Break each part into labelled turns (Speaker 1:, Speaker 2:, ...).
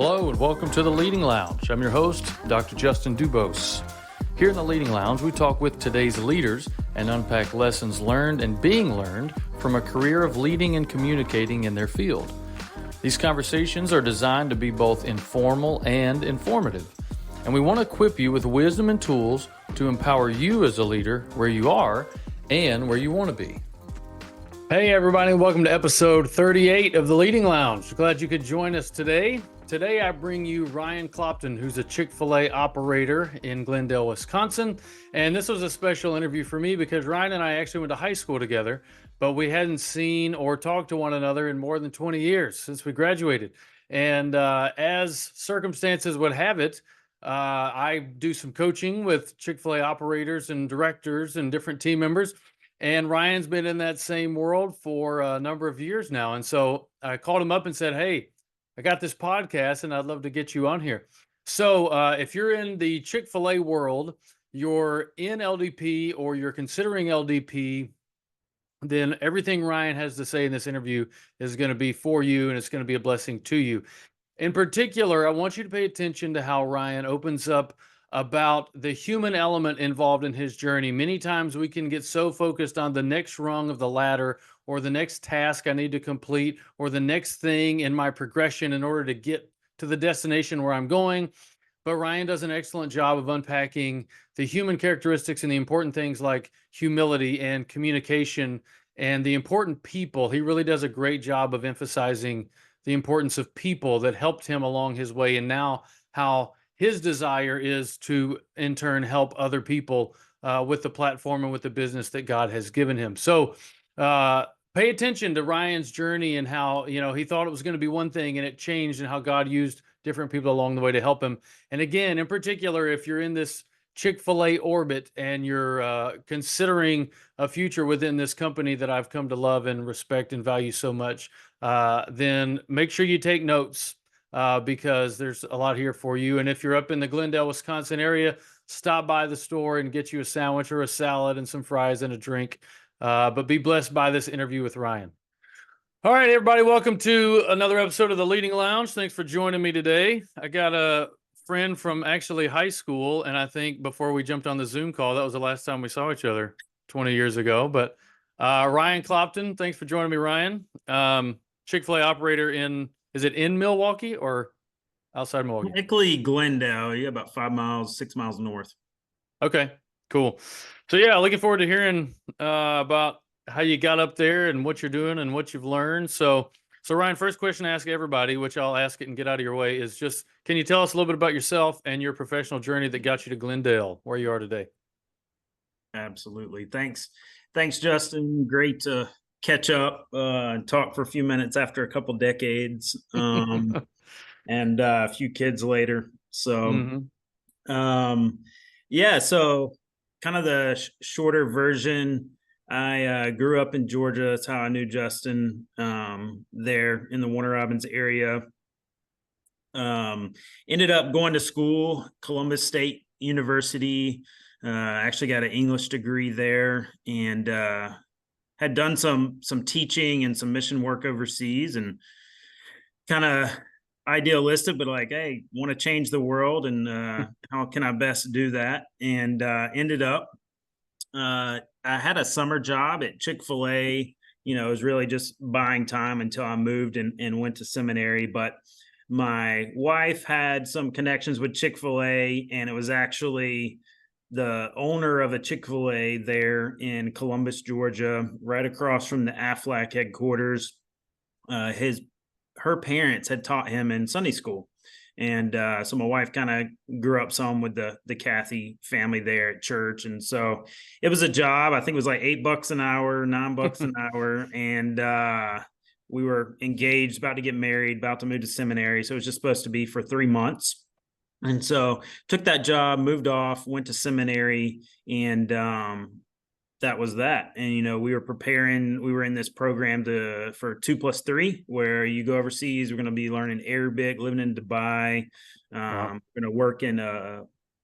Speaker 1: Hello and welcome to the Leading Lounge. I'm your host, Dr. Justin Dubose. Here in the Leading Lounge, we talk with today's leaders and unpack lessons learned and being learned from a career of leading and communicating in their field. These conversations are designed to be both informal and informative, and we want to equip you with wisdom and tools to empower you as a leader where you are and where you want to be. Hey everybody, welcome to episode 38 of the Leading Lounge. Glad you could join us today. Today I bring you Ryan Clopton, who's a Chick-Fil-A operator in Glendale, Wisconsin. And this was a special interview for me because Ryan and I actually went to high school together, but we hadn't seen or talked to one another in more than 20 years since we graduated. And as circumstances would have it, I do some coaching with Chick-fil-A operators and directors and different team members. And Ryan's been in that same world for a number of years now. And so I called him up and said, hey, I got this podcast and I'd love to get you on here. So if you're in the Chick-fil-A world, you're in LDP or you're considering LDP, then everything Ryan has to say in this interview is going to be for you and it's going to be a blessing to you. In particular, I want you to pay attention to how Ryan opens up about the human element involved in his journey. Many times we can get so focused on the next rung of the ladder or the next task I need to complete or the next thing in my progression in order to get to the destination where I'm going. But Ryan does an excellent job of unpacking the human characteristics and the important things like humility and communication and the important people. He really does a great job of emphasizing the importance of people that helped him along his way, and now how his desire is to, in turn, help other people with the platform and with the business that God has given him. So pay attention to Ryan's journey and how, he thought it was going to be one thing and it changed, and how God used different people along the way to help him. And again, in particular, if you're in this Chick-fil-A orbit and you're considering a future within this company that I've come to love and respect and value so much, then make sure you take notes. Because there's a lot here for you. And if you're up in the Glendale, Wisconsin area, stop by the store and get you a sandwich or a salad and some fries and a drink. But be blessed by this interview with Ryan. All right, everybody, welcome to another episode of the Leading Lounge. Thanks for joining me today. I got a friend from actually high school, and I think before we jumped on the Zoom call, that was the last time we saw each other 20 years ago. But Ryan Clopton, thanks for joining me, Ryan. Chick-fil-A operator is it in Milwaukee or outside Milwaukee?
Speaker 2: Technically Glendale, about 6 miles north.
Speaker 1: Okay, cool. So yeah, looking forward to hearing about how you got up there and what you're doing and what you've learned. So Ryan, first question I ask everybody, which I'll ask it and get out of your way, is just, can you tell us a little bit about yourself and your professional journey that got you to Glendale, where you are today?
Speaker 2: Absolutely. Thanks, Justin. Great to catch up and talk for a few minutes after a couple decades and a few kids later. So, so kind of the shorter version. I grew up in Georgia. That's how I knew Justin there in the Warner Robins area. Ended up going to school, Columbus State University. Actually got an English degree there, and had done some teaching and some mission work overseas, and kind of idealistic, but like, hey, want to change the world, and how can I best do that? And ended up, I had a summer job at Chick-fil-A. It was really just buying time until I moved and went to seminary. But my wife had some connections with Chick-fil-A, and it was actually the owner of a Chick-fil-A there in Columbus, Georgia, right across from the Aflac headquarters. Her parents had taught him in Sunday school. And so my wife kind of grew up some with the Cathy family there at church. And so it was a job. I think it was like $8 an hour, $9 an hour. And we were engaged, about to get married, about to move to seminary. So it was just supposed to be for 3 months. And so took that job, moved off, went to seminary, and that was that. And, we were in this program for 2+3, where you go overseas. We're going to be learning Arabic, living in Dubai. Wow. We're going to work in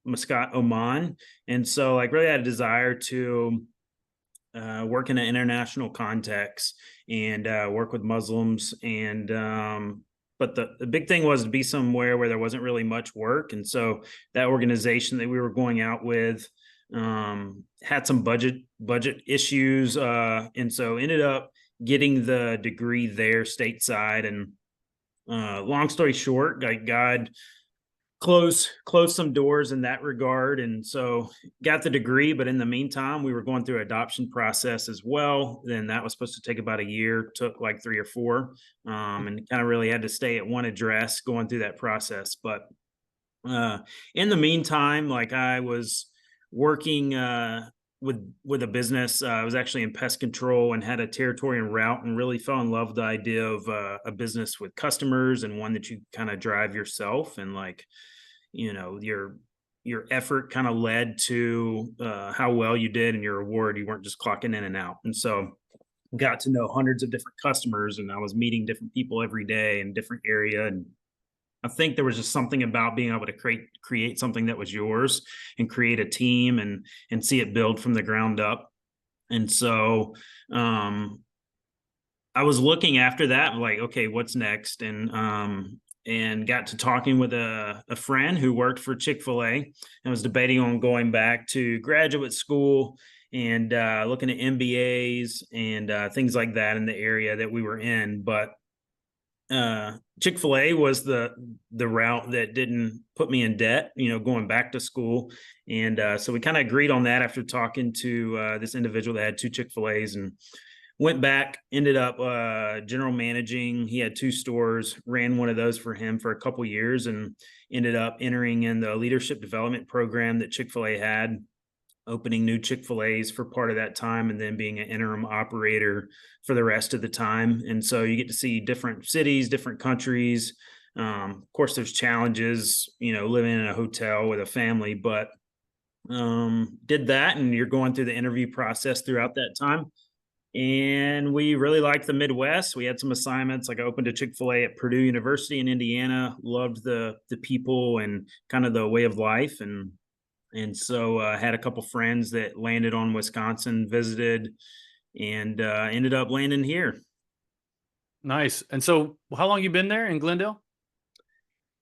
Speaker 2: Muscat, Oman. And so really had a desire to work in an international context and work with Muslims and but the big thing was to be somewhere where there wasn't really much work. And so that organization that we were going out with had some budget issues. And so ended up getting the degree there stateside. And long story short, like God close some doors in that regard, and so got the degree. But in the meantime, we were going through adoption process as well. Then that was supposed to take about a year, took like 3 or 4, and kind of really had to stay at one address going through that process. But uh in the meantime, like I was working with a business. I was actually in pest control and had a territory and route, and really fell in love with the idea of a business with customers, and one that you kind of drive yourself. And like, your effort kind of led to how well you did, and your reward. You weren't just clocking in and out. And so got to know hundreds of different customers, and I was meeting different people every day in different area. And I think there was just something about being able to create something that was yours, and create a team, and see it build from the ground up. And so I was looking after that, like, okay, what's next? And got to talking with a friend who worked for Chick-fil-A, and was debating on going back to graduate school, and looking at MBAs and things like that in the area that we were in. But Chick-fil-A was the route that didn't put me in debt, going back to school. And so we kind of agreed on that after talking to this individual that had 2 Chick-fil-A's, and went back, ended up general managing. He had 2 stores, ran one of those for him for a couple years, and ended up entering in the leadership development program that Chick-fil-A had, opening new Chick-fil-A's for part of that time, and then being an interim operator for the rest of the time. And so you get to see different cities, different countries. Of course, there's challenges, living in a hotel with a family, but did that. And you're going through the interview process throughout that time. And we really liked the Midwest. We had some assignments, like I opened a Chick-fil-A at Purdue University in Indiana, loved the people and kind of the way of life. And so I had a couple friends that landed on Wisconsin, visited, and ended up landing here.
Speaker 1: Nice. And so how long you been there in Glendale?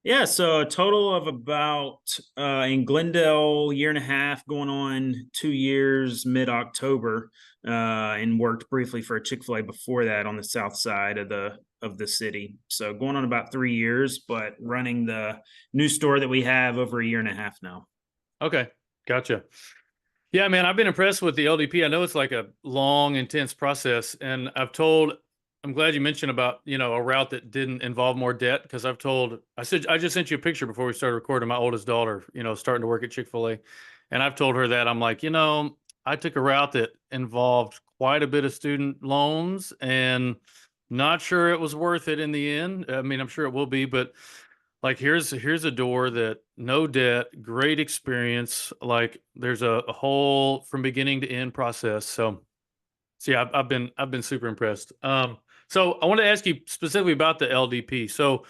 Speaker 2: Yeah, so a total of about in Glendale, 1.5 years, going on 2 years, mid-October, and worked briefly for a Chick-fil-A before that on the south side of the city. So going on about 3 years, but running the new store that we have over 1.5 years now.
Speaker 1: Okay. Gotcha. Yeah, man, I've been impressed with the LDP. I know it's like a long, intense process. And I'm glad you mentioned about, a route that didn't involve more debt, because I just sent you a picture before we started recording, my oldest daughter, starting to work at Chick-fil-A. And I've told her that I'm like, I took a route that involved quite a bit of student loans, and not sure it was worth it in the end. I mean, I'm sure it will be, but like, here's a door that no debt, great experience. Like, there's a whole from beginning to end process. So yeah, I've been super impressed. So I want to ask you specifically about the LDP. So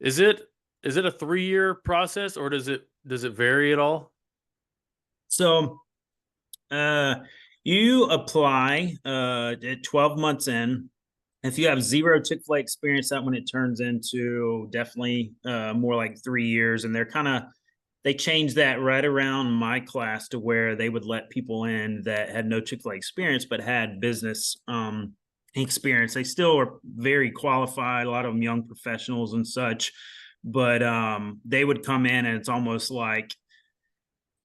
Speaker 1: is it a 3-year process, or does it vary at all?
Speaker 2: So you apply at 12 months in. If you have 0 Chick-fil-A experience, that one, it turns into definitely more like 3 years. And they changed that right around my class, to where they would let people in that had no Chick-fil-A experience but had business experience. They still are very qualified, a lot of them young professionals and such, but they would come in, and it's almost like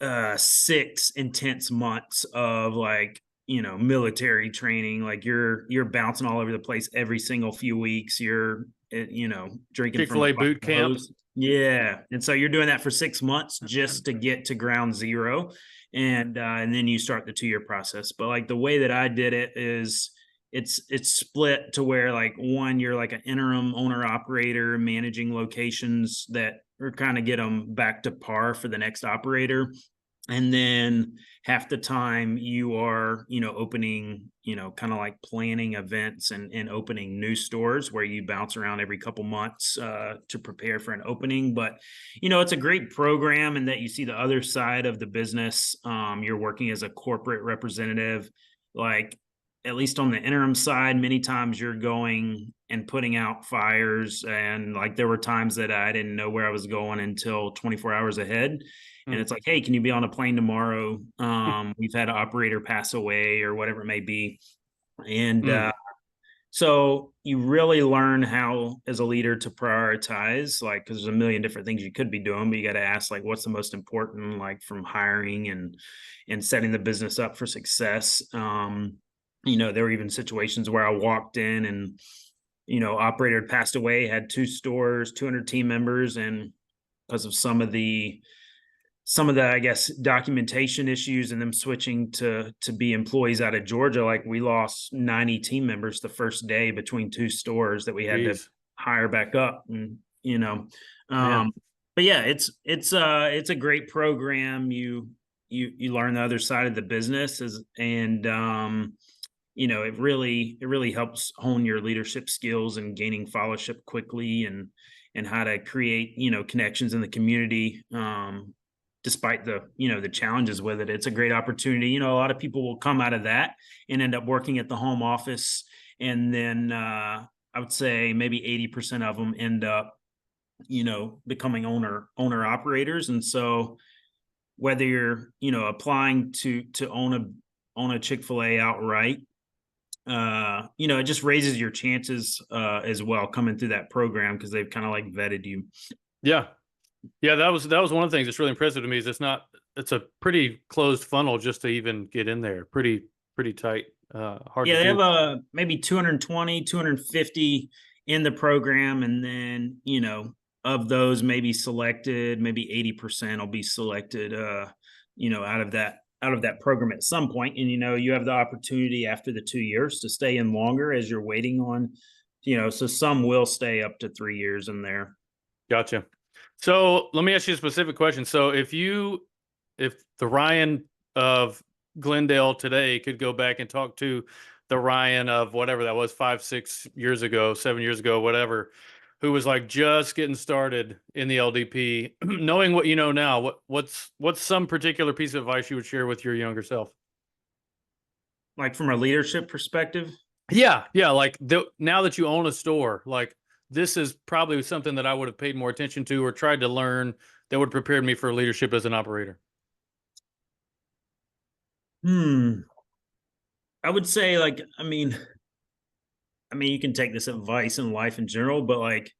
Speaker 2: 6 intense months of, like, military training. Like, you're bouncing all over the place every single few weeks. You're drinking
Speaker 1: Chick-fil-A
Speaker 2: from a
Speaker 1: boot camp.
Speaker 2: hose. Yeah. And so you're doing that for 6 months just to get to ground zero. And then you start the 2-year process. But like the way that I did it is it's split to where, like, one, you're like an interim owner operator managing locations that are kind of get them back to par for the next operator. And then half the time you are, opening, kind of like planning events and opening new stores, where you bounce around every couple months to prepare for an opening. But, it's a great program, and that you see the other side of the business. You're working as a corporate representative. Like, at least on the interim side, many times you're going and putting out fires. And like there were times that I didn't know where I was going until 24 hours ahead. And
Speaker 1: Mm.
Speaker 2: it's like, hey, can you be on a plane tomorrow? We've had an operator pass away or whatever it may be. And
Speaker 1: Mm.
Speaker 2: so you really learn how, as a leader, to prioritize, like, because there's a million different things you could be doing, but you got to ask, like, what's the most important, like, from hiring and setting the business up for success. There were even situations where I walked in and operator had passed away, had 2 stores, 200 team members, and because of some of the I guess documentation issues and them switching to be employees out of Georgia, like we lost 90 team members the first day between 2 stores that we had to
Speaker 1: Jeez,
Speaker 2: hire back up. And
Speaker 1: man.
Speaker 2: but yeah, it's a great program. You learn the other side of the business and it really helps hone your leadership skills and gaining followership quickly and how to create connections in the community. Despite the challenges with it, it's a great opportunity. A lot of people will come out of that and end up working at the home office, and then I would say maybe 80% of them end up becoming owner operators. And so whether you're applying to own a Chick-fil-A outright, it just raises your chances as well coming through that program because they've kind of like vetted you.
Speaker 1: Yeah. Yeah, that was one of the things that's really impressive to me is it's a pretty closed funnel just to even get in there. Pretty tight, hard to
Speaker 2: Yeah, they
Speaker 1: do.
Speaker 2: have maybe 220, 250 in the program. And then, of those maybe selected, maybe 80% will be selected, out of that program at some point. And, you have the opportunity after the 2 years to stay in longer as you're waiting on, so some will stay up to 3 years in there.
Speaker 1: Gotcha. So let me ask you a specific question. So if the Ryan of Glendale today could go back and talk to the Ryan of whatever that was 5, 6 years ago, 7 years ago, whatever, who was like just getting started in the LDP, knowing what you know now, what's some particular piece of advice you would share with your younger self?
Speaker 2: Like from a leadership perspective.
Speaker 1: Yeah, yeah. Like now that you own a store, like this is probably something that I would have paid more attention to or tried to learn that would have prepared me for leadership as an operator.
Speaker 2: Hmm. I would say like, you can take this advice in life in general, but like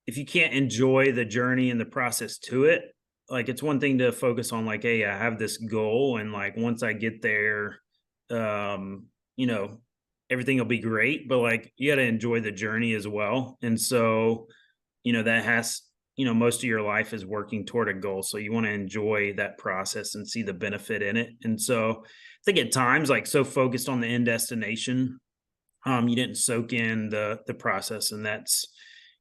Speaker 2: if you can't enjoy the journey and the process to it, like it's one thing to focus on like, hey, I have this goal and like once I get there, um, you know, everything will be great, but like you got to enjoy the journey as well. And so, that has, most of your life is working toward a goal. So you want to enjoy that process and see the benefit in it. And so I think at times like so focused on the end destination, you didn't soak in the process. And that's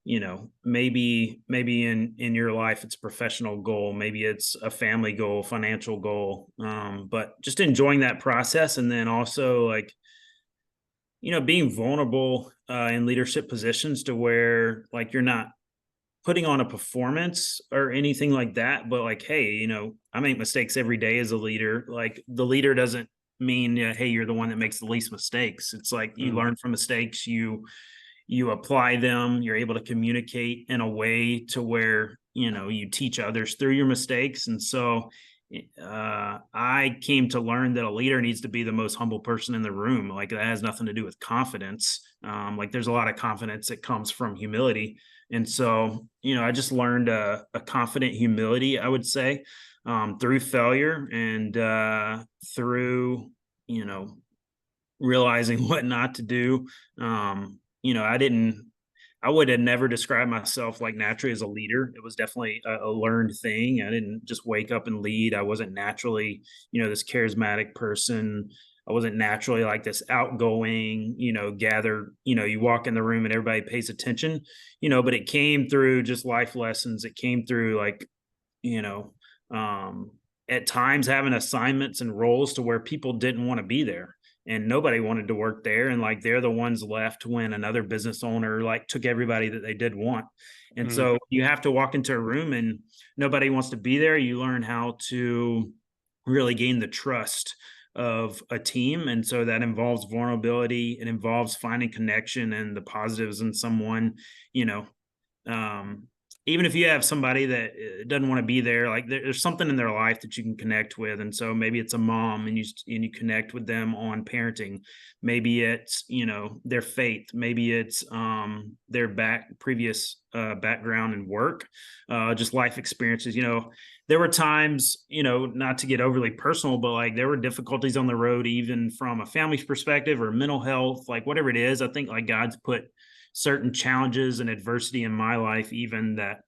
Speaker 2: maybe in your life it's a professional goal, maybe it's a family goal, financial goal, but just enjoying that process. And then also like being vulnerable in leadership positions to where like you're not putting on a performance or anything like that, but like, hey, I make mistakes every day as a leader. Like the leader doesn't mean, hey, you're the one that makes the least mistakes. It's like you
Speaker 1: Mm,
Speaker 2: learn from mistakes, you apply them, you're able to communicate in a way to where, you teach others through your mistakes. And so I came to learn that a leader needs to be the most humble person in the room. Like that has nothing to do with confidence. Like there's a lot of confidence that comes from humility. And so, I just learned a confident humility, I would say, through failure and through, you know, realizing what not to do. I would have never described myself like naturally as a leader. It was definitely a learned thing. I didn't just wake up and lead. I wasn't naturally, this charismatic person. I wasn't naturally like this outgoing, gathered, you walk in the room and everybody pays attention, but it came through just life lessons. It came through like, you know, um, at times having assignments and roles to where people didn't want to be there and nobody wanted to work there. And like they're the ones left when another business owner like took everybody that they did want. And
Speaker 1: mm,
Speaker 2: so you have to walk into a room and nobody wants to be there. You learn how to really gain the trust of a team. And so that involves vulnerability. It involves finding connection and the positives in someone, you know, um, even if you have somebody that doesn't want to be there, like there's something in their life that you can connect with. And so maybe it's a mom and you connect with them on parenting. Maybe it's, their faith. Maybe it's their previous background and work, just life experiences. There were times, not to get overly personal, but like there were difficulties on the road, even from a family's perspective or mental health, like whatever it is. I think like God's put certain challenges and adversity in my life, even that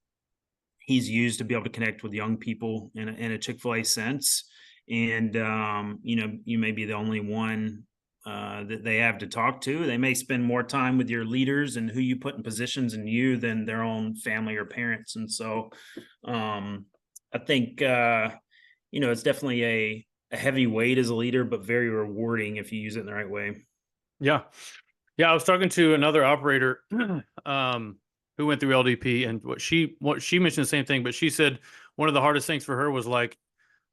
Speaker 2: he's used to be able to connect with young people in a Chick-fil-A sense. And, you may be the only one that they have to talk to. They may spend more time with your leaders and who you put in positions in you than their own family or parents. And so I think, it's definitely a heavy weight as a leader, but very rewarding if you use it in the right way.
Speaker 1: Yeah. Yeah, I was talking to another operator who went through LDP, and what she mentioned the same thing, but she said one of the hardest things for her was like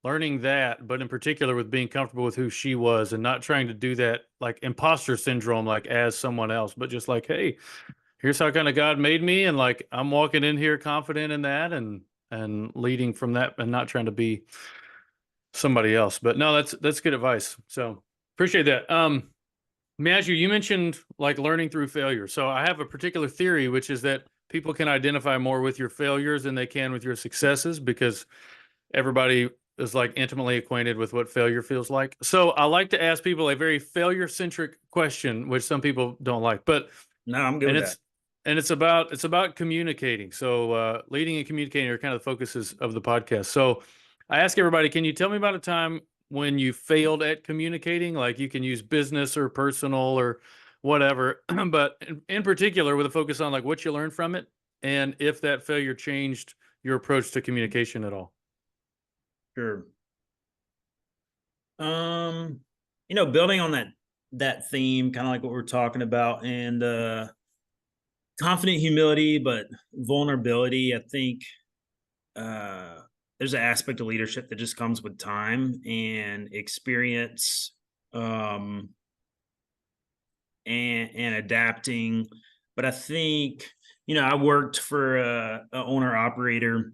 Speaker 1: learning that, but in particular with being comfortable with who she was and not trying to do that like imposter syndrome, like as someone else, but just like, hey, here's how kind of God made me, and like I'm walking in here confident in that and leading from that and not trying to be somebody else. But no, that's good advice. So appreciate that. Let me ask you, you mentioned like learning through failure. So I have a particular theory, which is that people can identify more with your failures than they can with your successes because everybody is like intimately acquainted with what failure feels like. So I like to ask people a very failure centric question, which some people don't like, but
Speaker 2: No, I'm good
Speaker 1: and
Speaker 2: with
Speaker 1: it's
Speaker 2: that.
Speaker 1: and it's about communicating. So leading and communicating are kind of the focuses of the podcast. So I ask everybody, can you tell me about a time when you failed at communicating? Like you can use business or personal or whatever, but in particular with a focus on like what you learned from it and if that failure changed your approach to communication at all.
Speaker 2: Sure. Building on that theme, kind of like what we're talking about, and confident humility, but vulnerability. I think there's an aspect of leadership that just comes with time and experience, um, and adapting. But I think I worked for a owner operator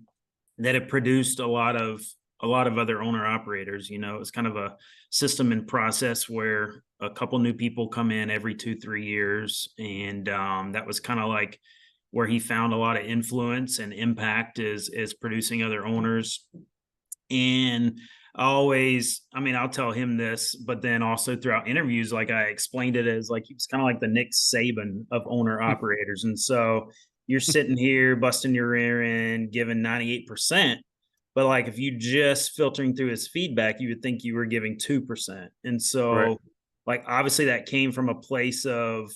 Speaker 2: that had produced a lot of other owner operators. It's kind of a system and process where a couple new people come in every 2-3 years, and that was kind of like where he found a lot of influence and impact is producing other owners. And I'll tell him this, but then also throughout interviews, like I explained it as like he was kind of like the Nick Saban of owner operators. And so you're sitting here busting your rear end, giving 98%. But like if you just filtering through his feedback, you would think you were giving 2%. And
Speaker 1: Right.
Speaker 2: so like obviously that came from a place of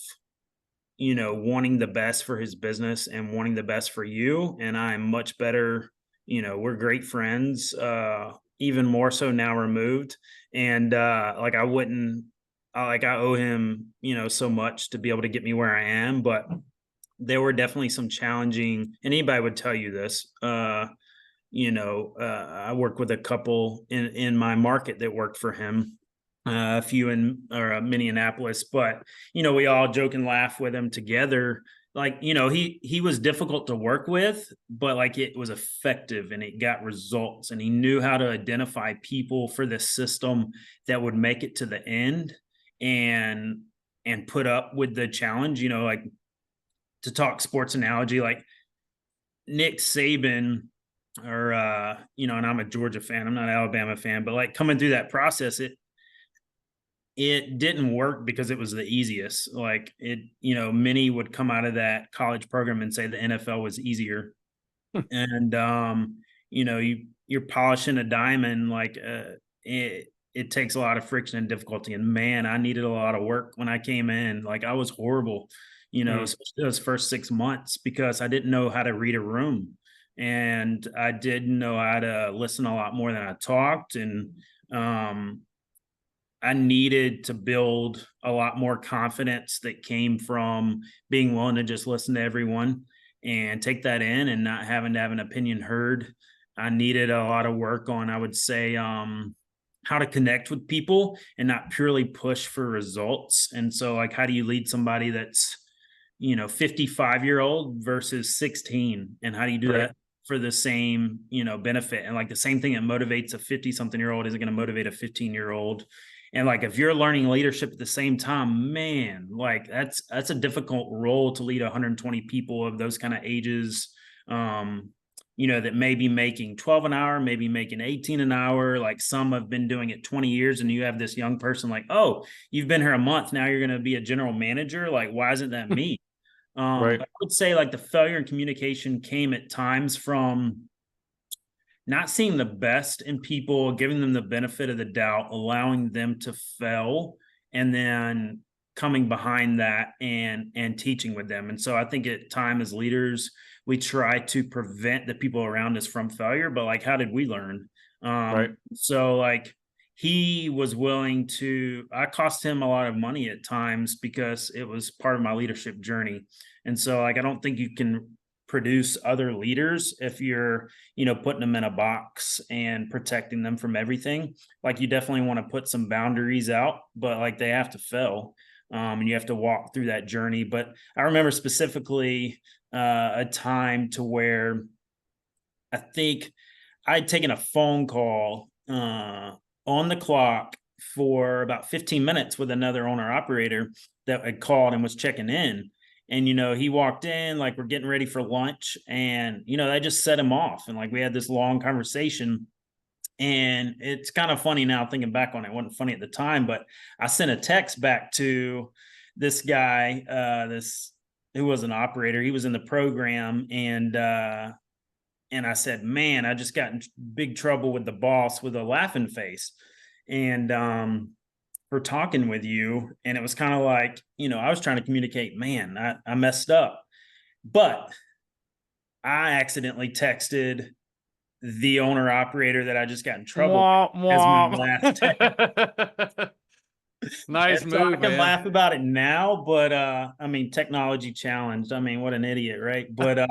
Speaker 2: wanting the best for his business and wanting the best for you. And I'm much better, we're great friends, even more so now removed. And like I owe him, so much to be able to get me where I am. But there were definitely some challenging, and anybody would tell you this. I work with a couple in my market that worked for him, a few in Minneapolis, but we all joke and laugh with him together. Like he was difficult to work with, but like it was effective and it got results, and he knew how to identify people for the system that would make it to the end and put up with the challenge. Like to talk sports analogy, like Nick Saban or and I'm a Georgia fan, I'm not an Alabama fan, but like coming through that process, it didn't work because it was the easiest. Like many would come out of that college program and say the NFL was easier. And you're polishing a diamond, like it takes a lot of friction and difficulty. And man, I needed a lot of work when I came in. Like I was horrible,
Speaker 1: Mm.
Speaker 2: especially those first 6 months, because I didn't know how to read a room, and I didn't know how to listen a lot more than I talked. And I needed to build a lot more confidence that came from being willing to just listen to everyone and take that in and not having to have an opinion heard. I needed a lot of work on, I would say, how to connect with people and not purely push for results. And so like, how do you lead somebody that's, 55-year-old versus 16? And how do you do
Speaker 1: Right.
Speaker 2: that for the same, benefit? And like the same thing that motivates a 50-something-year-old isn't going to motivate a 15-year-old. And like, if you're learning leadership at the same time, man, like that's a difficult role to lead 120 people of those kind of ages. That may be making 12 an hour, maybe making 18 an hour. Like some have been doing it 20 years, and you have this young person like, oh, you've been here a month. Now you're going to be a general manager. Like, why isn't that me?
Speaker 1: Right.
Speaker 2: But I would say like the failure in communication came at times from not seeing the best in people, giving them the benefit of the doubt, allowing them to fail, and then coming behind that and teaching with them. And so I think at time as leaders, we try to prevent the people around us from failure, but like, how did we learn?
Speaker 1: Right.
Speaker 2: So like he was willing to, I cost him a lot of money at times because it was part of my leadership journey. And so like, I don't think you can produce other leaders if you're putting them in a box and protecting them from everything. Like you definitely want to put some boundaries out, but like they have to fail, and you have to walk through that journey. But I remember specifically a time to where I think I'd taken a phone call on the clock for about 15 minutes with another owner operator that had called and was checking in. And, he walked in, like, we're getting ready for lunch. And, that just set him off. And, like, we had this long conversation. And it's kind of funny now thinking back on it. It wasn't funny at the time, but I sent a text back to this guy, who was an operator. He was in the program. And I said, man, I just got in big trouble with the boss with a laughing face. And, for talking with you. And it was kind of like, I was trying to communicate, man, I messed up. But I accidentally texted the owner operator that I just got in trouble
Speaker 1: Wah,
Speaker 2: with as my
Speaker 1: wah.
Speaker 2: last text.
Speaker 1: Nice
Speaker 2: And so I
Speaker 1: move,
Speaker 2: can
Speaker 1: man.
Speaker 2: laugh about it now, but I mean, technology challenged. I mean, what an idiot, right? But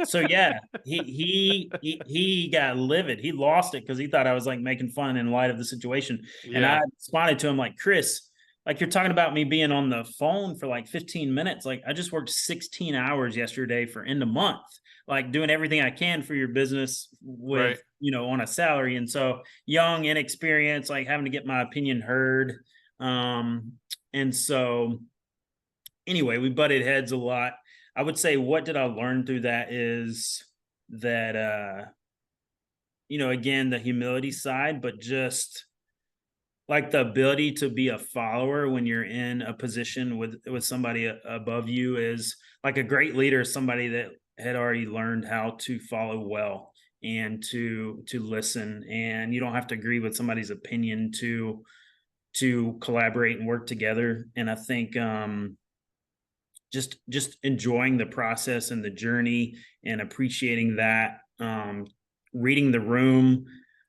Speaker 2: so yeah, he got livid. He lost it because he thought I was like making fun in light of the situation. And I
Speaker 1: Yeah.
Speaker 2: responded to him like, Chris, like you're talking about me being on the phone for like 15 minutes. Like I just worked 16 hours yesterday for end of month, like doing everything I can for your business with,
Speaker 1: Right.
Speaker 2: on a salary. And so young, inexperienced, like having to get my opinion heard. And so anyway, we butted heads a lot. I would say what did I learn through that is that again, the humility side, but just like the ability to be a follower when you're in a position with somebody above you is like a great leader is somebody that had already learned how to follow well and to listen, and you don't have to agree with somebody's opinion to collaborate and work together. And I think just enjoying the process and the journey and appreciating that, reading the room,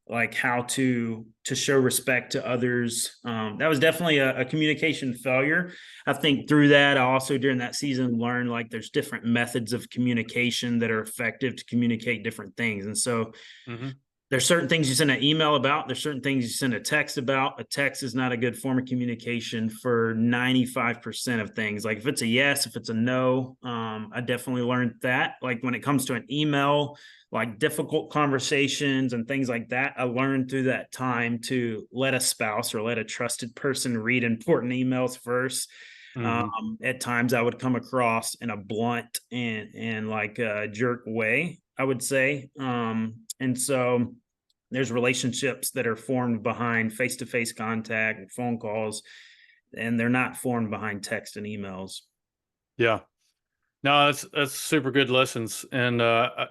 Speaker 2: like how to show respect to others. That was definitely a communication failure. I think through that, I also during that season learned like there's different methods of communication that are effective to communicate different things. And so
Speaker 1: Hmm.
Speaker 2: there's certain things you send an email about. There's certain things you send a text about. A text is not a good form of communication for 95% of things. Like if it's a yes, if it's a no, I definitely learned that. Like when it comes to an email, like difficult conversations and things like that, I learned through that time to let a spouse or let a trusted person read important emails first.
Speaker 1: Hmm.
Speaker 2: At times I would come across in a blunt and like a jerk way, I would say. And so there's relationships that are formed behind face-to-face contact and phone calls, and they're not formed behind text and emails.
Speaker 1: Yeah. No, that's super good lessons, and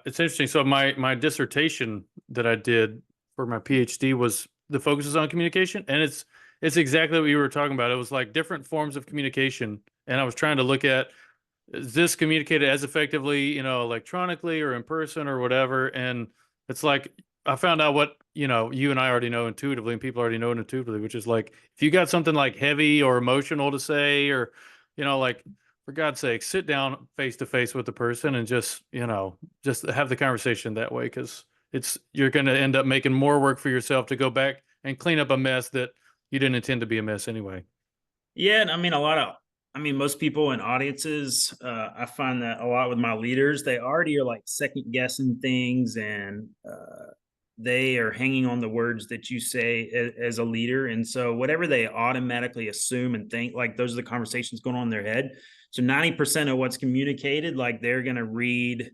Speaker 1: it's interesting. So my dissertation that I did for my PhD was the focus is on communication, and it's exactly what you were talking about. It was like different forms of communication, and I was trying to look at is this communicated as effectively, electronically or in person or whatever. And it's like I found out what you and I already know intuitively, and people already know it intuitively, which is like if you got something like heavy or emotional to say, or like for God's sake, sit down face to face with the person and just have the conversation that way, because you're going to end up making more work for yourself to go back and clean up a mess that you didn't intend to be a mess anyway.
Speaker 2: Yeah, and I mean most people in audiences, I find that a lot with my leaders, they already are like second guessing things, and they are hanging on the words that you say as a leader. And so whatever they automatically assume and think, like those are the conversations going on in their head. So 90% of what's communicated, like they're going to read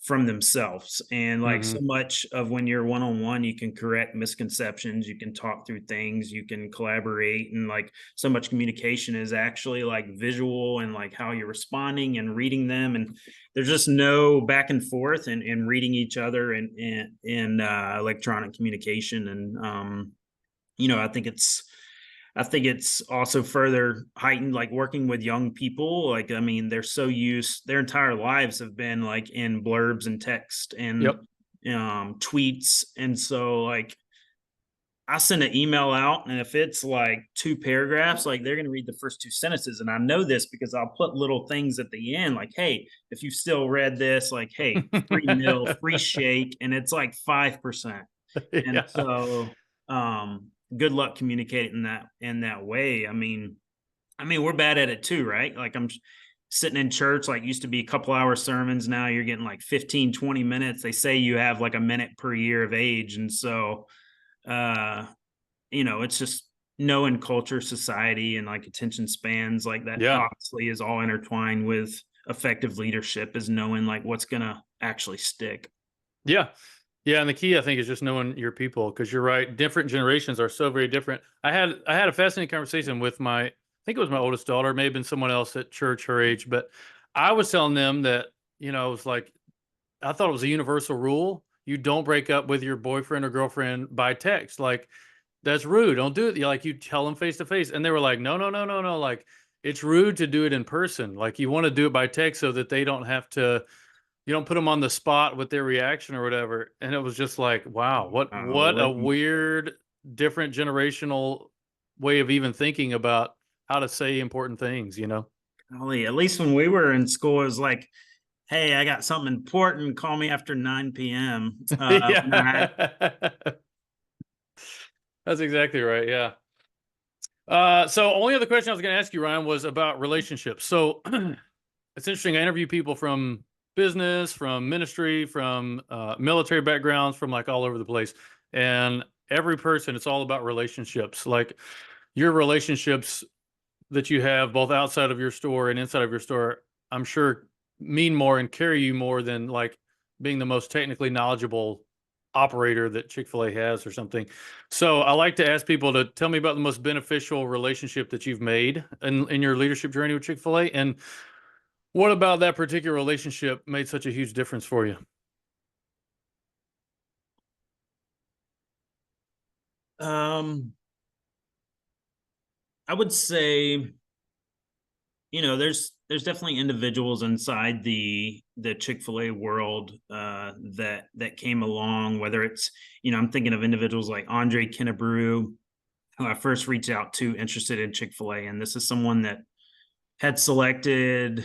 Speaker 2: from themselves. And like so much of when you're one-on-one, you can correct misconceptions, you can talk through things, you can collaborate, and like so much communication is actually like visual and like how you're responding and reading them. And there's just no back and forth and reading each other in electronic communication. And I think it's also further heightened, like working with young people. Like, I mean, they're so used, their entire lives have been like in blurbs and text and tweets. And so, like, I send an email out, and if it's like 2 paragraphs, like they're going to read the first 2 sentences. And I know this because I'll put little things at the end, like, hey, if you've still read this, like, hey, free meal, free shake. And it's like 5%. And so, good luck communicating that in that way. I mean, we're bad at it too, right? Like I'm sitting in church, like used to be a couple hour sermons. Now you're getting like 15, 20 minutes. They say you have like a minute per year of age. And so, it's just knowing culture, society, and like attention spans, like that obviously is all intertwined with effective leadership, is knowing like what's going to actually stick.
Speaker 1: Yeah. Yeah, and the key, I think, is just knowing your people, because you're right. Different generations are so very different. I had a fascinating conversation with I think it was my oldest daughter, may have been someone else at church her age, but I was telling them that, it was like, I thought it was a universal rule. You don't break up with your boyfriend or girlfriend by text. Like, that's rude. Don't do it. Like, you tell them face to face. And they were like, no, no, no, no, no. Like, it's rude to do it in person. Like, you want to do it by text so that they don't have to, you don't put them on the spot with their reaction or whatever. And it was just like, wow, what a weird, different generational way of even thinking about how to say important things,
Speaker 2: Golly, at least when we were in school, it was like, hey, I got something important, call me after 9 p.m.
Speaker 1: That's exactly right. Yeah. So only other question I was going to ask you, Ryan, was about relationships. So it's interesting. I interview people from business, from ministry, from military backgrounds, from like all over the place. And every person, it's all about relationships. Like, your relationships that you have both outside of your store and inside of your store, I'm sure mean more and carry you more than like being the most technically knowledgeable operator that Chick-fil-A has or something. So I like to ask people to tell me about the most beneficial relationship that you've made in your leadership journey with Chick-fil-A, and what about that particular relationship made such a huge difference for you?
Speaker 2: I would say, there's definitely individuals inside the Chick-fil-A world that came along, whether it's, I'm thinking of individuals like Andre Kennebrew, who I first reached out to interested in Chick-fil-A. And this is someone that had selected,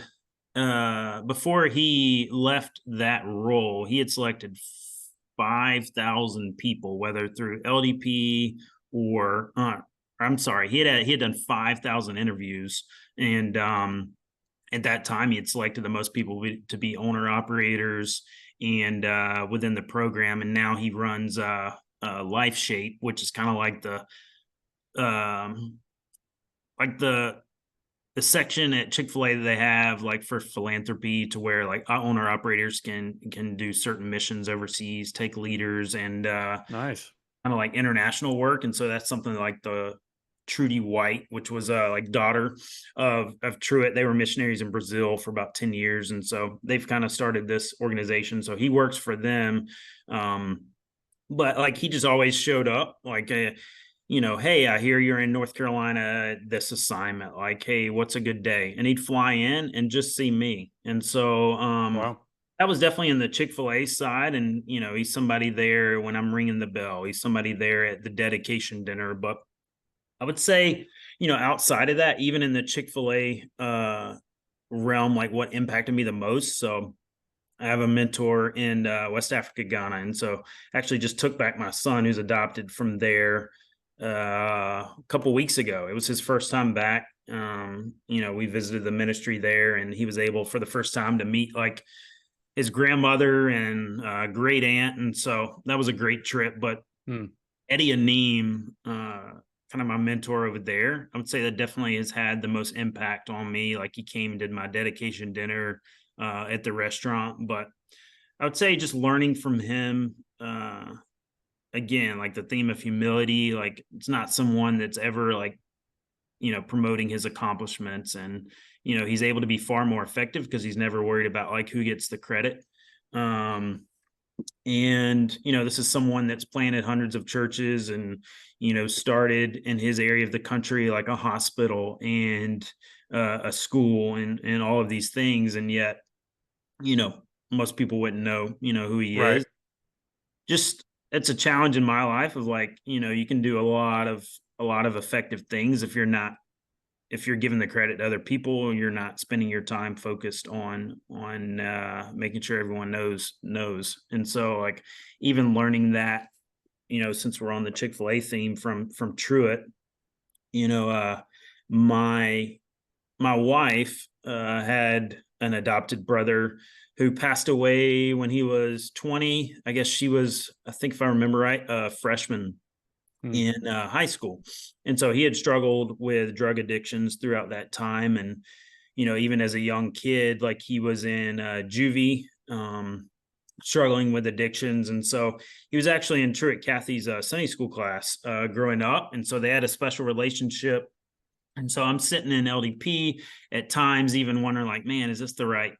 Speaker 2: before he left that role, he had selected 5,000 people, whether through LDP or I'm sorry, he had done 5,000 interviews, and at that time he had selected the most people to be owner operators and within the program. And now he runs Life Shape, which is kind of like the section at Chick-fil-A that they have like for philanthropy, to where like owner operators can do certain missions overseas, take leaders, and
Speaker 1: Nice.
Speaker 2: kind of like international work. And so that's something like the Trudy White, which was like daughter of Truett. They were missionaries in Brazil for about 10 years. And so they've kind of started this organization. So he works for them. But like, he just always showed up like, hey, I hear you're in North Carolina, this assignment, like, hey, what's a good day? And he'd fly in and just see me. And so,
Speaker 1: Wow.
Speaker 2: that was definitely in the Chick-fil-A side. And, he's somebody there when I'm ringing the bell, he's somebody there at the dedication dinner. But I would say, outside of that, even in the Chick-fil-A realm, like what impacted me the most. So I have a mentor in West Africa, Ghana. And so actually just took back my son, who's adopted from there. a couple weeks ago. It was his first time back. We visited the ministry there, and he was able for the first time to meet like his grandmother and great aunt, and so that was a great trip. But
Speaker 1: Hmm.
Speaker 2: Eddie and Neem, kind of my mentor over there, I would say that definitely has had the most impact on me. Like he came and did my dedication dinner at the restaurant, but I would say just learning from him. Again, like the theme of humility, like it's not someone that's ever like, promoting his accomplishments, and, he's able to be far more effective because he's never worried about like who gets the credit. Um, and, this is someone that's planted hundreds of churches and, started in his area of the country, like a hospital and a school and all of these things. And yet, you know, most people wouldn't know, who he
Speaker 1: Right.
Speaker 2: is. Just it's a challenge in my life of like, you can do a lot of effective things if you're giving the credit to other people, you're not spending your time focused on making sure everyone knows. And so like even learning that, since we're on the Chick-fil-A theme from Truett, you know, my my wife had an adopted brother who passed away when he was 20. I guess she was, I think if I remember right, a freshman
Speaker 1: Hmm.
Speaker 2: in high school. And so he had struggled with drug addictions throughout that time. And, even as a young kid, like he was in juvie, struggling with addictions. And so he was actually in Truett Cathy's Sunday school class growing up. And so they had a special relationship. And so I'm sitting in LDP at times, even wondering, like, man, is this the right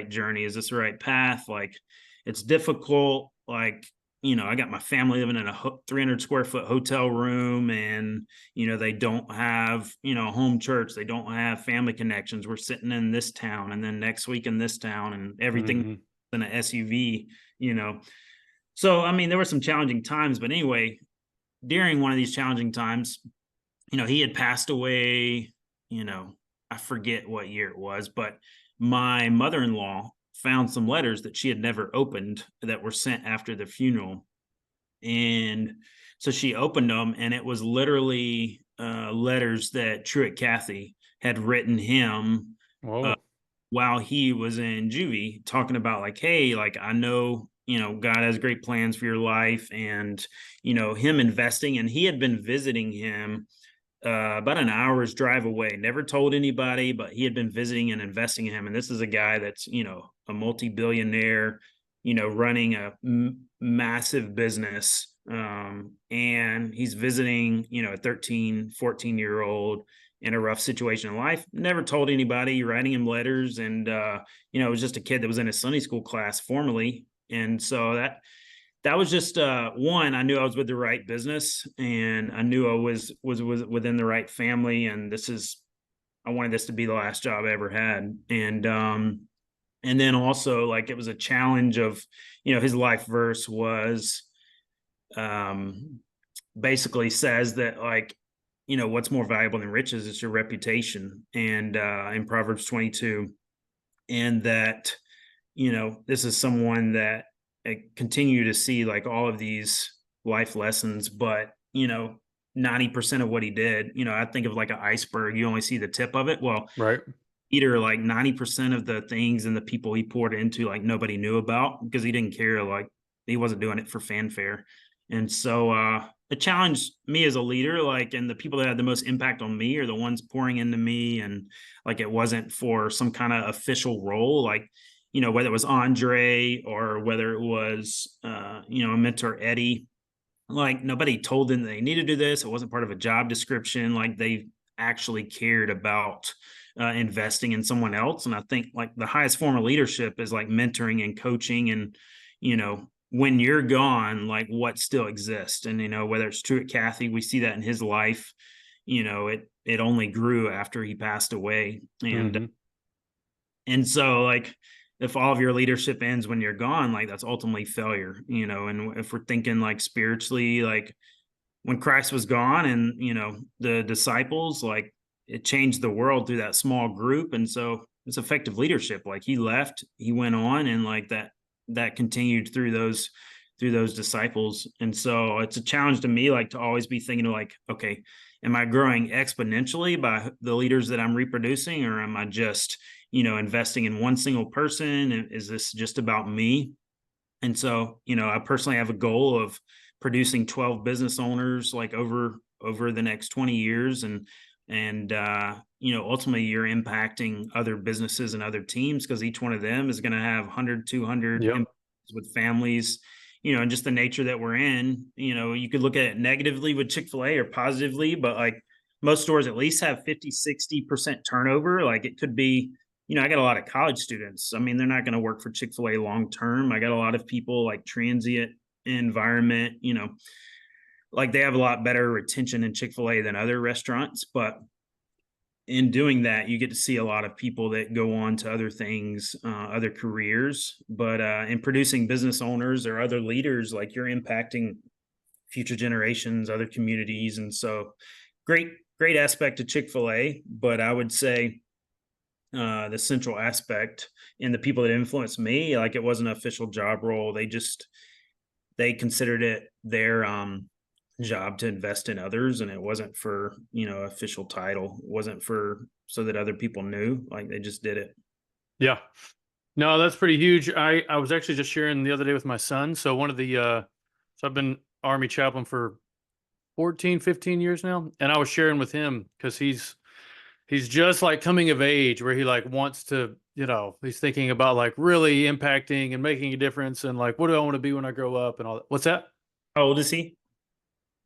Speaker 2: journey? Is this the right path? Like, it's difficult. Like, I got my family living in a 300 square foot hotel room, and they don't have home church. They don't have family connections. We're sitting in this town, and then next week in this town, and everything
Speaker 1: Hmm.
Speaker 2: in an SUV. So I mean, there were some challenging times, but anyway, during one of these challenging times, he had passed away, you know, I forget what year it was, but my mother-in-law found some letters that she had never opened that were sent after the funeral. And so she opened them, and it was literally letters that Truett Cathy had written him uh,
Speaker 1: Whoa.
Speaker 2: while he was in juvie, talking about like, hey, like I know, God has great plans for your life, and him investing. And he had been visiting him about an hour's drive away. Never told anybody, but he had been visiting and investing in him. And this is a guy that's, a multi-billionaire, running a massive business. And he's visiting, a 13, 14-year-old in a rough situation in life. Never told anybody, writing him letters. And, it was just a kid that was in a Sunday school class formerly. And so that was just one. I knew I was with the right business, and I knew I was within the right family. And I wanted this to be the last job I ever had. And then also like it was a challenge of, his life verse was um, basically says that like, what's more valuable than riches is your reputation. And in Proverbs 22, and that this is someone that I continue to see like all of these life lessons, but 90% of what he did, I think of like an iceberg, you only see the tip of it. Well,
Speaker 1: Right.
Speaker 2: Peter, like 90% of the things and the people he poured into, like nobody knew about because he didn't care. Like he wasn't doing it for fanfare. And so it challenged me as a leader, like, and the people that had the most impact on me are the ones pouring into me. And like it wasn't for some kind of official role, like, whether it was Andre or whether it was a mentor Eddie, like nobody told them they need to do this. It wasn't part of a job description. Like they actually cared about investing in someone else. And I think like the highest form of leadership is like mentoring and coaching. And when you're gone, like what still exists. And whether it's true at Cathy, we see that in his life. It only grew after he passed away.
Speaker 1: Hmm.
Speaker 2: And so like if all of your leadership ends when you're gone, like that's ultimately failure. And if we're thinking like spiritually, like when Christ was gone and the disciples, like it changed the world through that small group. And so it's effective leadership. Like he left, he went on, and like that continued through those through those disciples. And so it's a challenge to me, like to always be thinking like, okay, am I growing exponentially by the leaders that I'm reproducing, or am I just, investing in one single person? And is this just about me? And so, I personally have a goal of producing 12 business owners like over the next 20 years. And ultimately you're impacting other businesses and other teams, because each one of them is going to have 100, 200
Speaker 1: Yep.
Speaker 2: with families, and just the nature that we're in. You could look at it negatively with Chick-fil-A or positively, but like most stores at least have 50, 60% turnover. Like it could be, I got a lot of college students. I mean, they're not going to work for Chick-fil-A long term. I got a lot of people like transient environment, like they have a lot better retention in Chick-fil-A than other restaurants. But in doing that, you get to see a lot of people that go on to other things, other careers. But in producing business owners or other leaders, like you're impacting future generations, other communities. And so great aspect of Chick-fil-A. But I would say the central aspect and the people that influenced me, like it wasn't an official job role. They considered it their job to invest in others, and it wasn't for official title. It wasn't for so that other people knew. Like they just did it.
Speaker 1: Yeah. No, that's pretty huge. I was actually just sharing the other day with my son. So one of the so I've been Army chaplain for 14, 15 years now, and I was sharing with him because he's just like coming of age where he like wants to, he's thinking about like really impacting and making a difference and like what do I want to be when I grow up and all that. What's that?
Speaker 2: How old is he?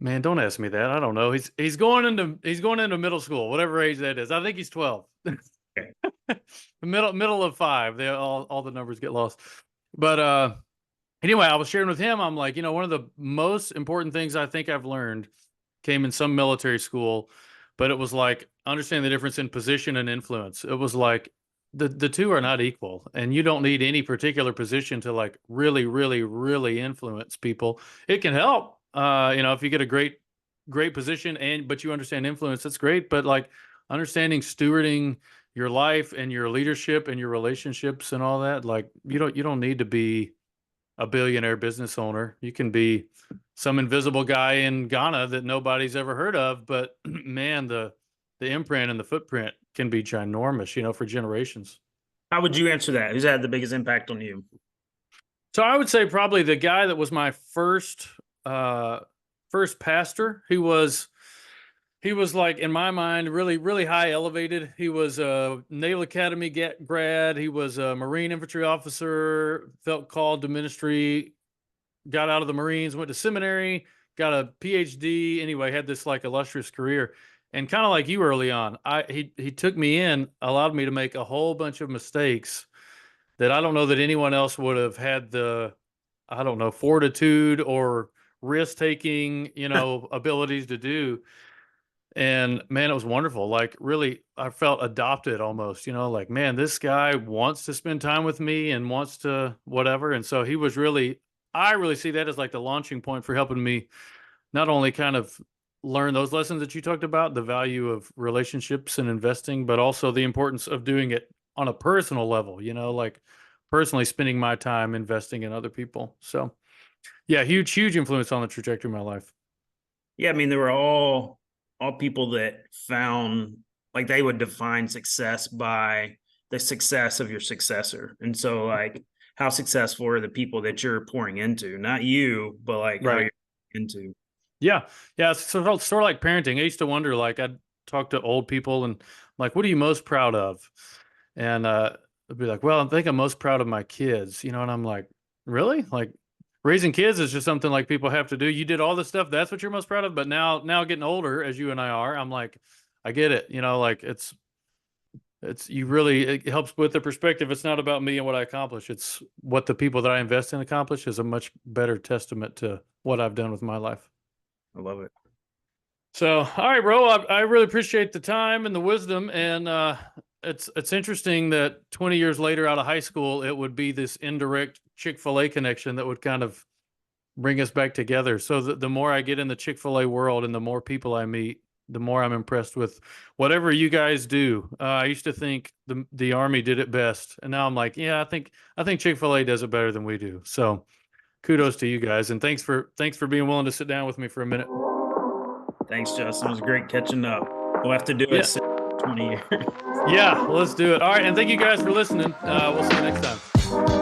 Speaker 1: Man, don't ask me that. I don't know. He's going into middle school, whatever age that is. I think he's 12.
Speaker 2: Okay.
Speaker 1: middle of 5. They all the numbers get lost. But anyway, I was sharing with him. I'm like, one of the most important things I think I've learned came in some military school, but it was like understanding the difference in position and influence. It was like the two are not equal, and you don't need any particular position to like really, really, really influence people. It can help, if you get a great position but you understand influence, that's great. But like understanding stewarding your life and your leadership and your relationships and all that, like you don't need to be a billionaire business owner. You can be some invisible guy in Ghana that nobody's ever heard of, but man, the imprint and the footprint can be ginormous, for generations.
Speaker 2: How would you answer that? Who's had the biggest impact on you?
Speaker 1: So I would say probably the guy that was my first pastor. He was like, in my mind, really, really high elevated. He was a Naval Academy grad. He was a Marine infantry officer, felt called to ministry, got out of the Marines, went to seminary, got a PhD. Anyway, had this like illustrious career. And kind of like you early on, he took me in, allowed me to make a whole bunch of mistakes that I don't know that anyone else would have had the, I don't know, fortitude or risk taking, abilities to do. And man, it was wonderful. Like really, I felt adopted almost, like, man, this guy wants to spend time with me and wants to whatever. And so I really see that as like the launching point for helping me not only kind of learn those lessons that you talked about, the value of relationships and investing, but also the importance of doing it on a personal level, like personally spending my time investing in other people. So yeah, huge, huge influence on the trajectory of my life.
Speaker 2: Yeah, I mean, they were all people that found like they would define success by the success of your successor. And so like how successful are the people that you're pouring into? Not you, but like how
Speaker 1: Right.
Speaker 2: you're into.
Speaker 1: Yeah. Yeah. It's sort of like parenting. I used to wonder, like, I'd talk to old people and like, what are you most proud of? And I'd be like, well, I think I'm most proud of my kids, and I'm like, really? Like raising kids is just something like people have to do. You did all this stuff. That's what you're most proud of. But now getting older, as you and I are, I'm like, I get it. Like it helps with the perspective. It's not about me and what I accomplish. It's what the people that I invest in accomplish is a much better testament to what I've done with my life.
Speaker 2: I love it.
Speaker 1: So, all right, bro. I really appreciate the time and the wisdom, and it's interesting that 20 years later, out of high school, it would be this indirect Chick-fil-A connection that would kind of bring us back together. So the more I get in the Chick-fil-A world and the more people I meet, the more I'm impressed with whatever you guys do. I used to think the Army did it best, and now I'm like, yeah, I think Chick-fil-A does it better than we do. So kudos to you guys, and thanks for being willing to sit down with me for a minute.
Speaker 2: Thanks, Justin. It was great catching up. We'll have to do it in 20 years.
Speaker 1: Yeah, let's do it. All right, and thank you guys for listening. We'll see you next time.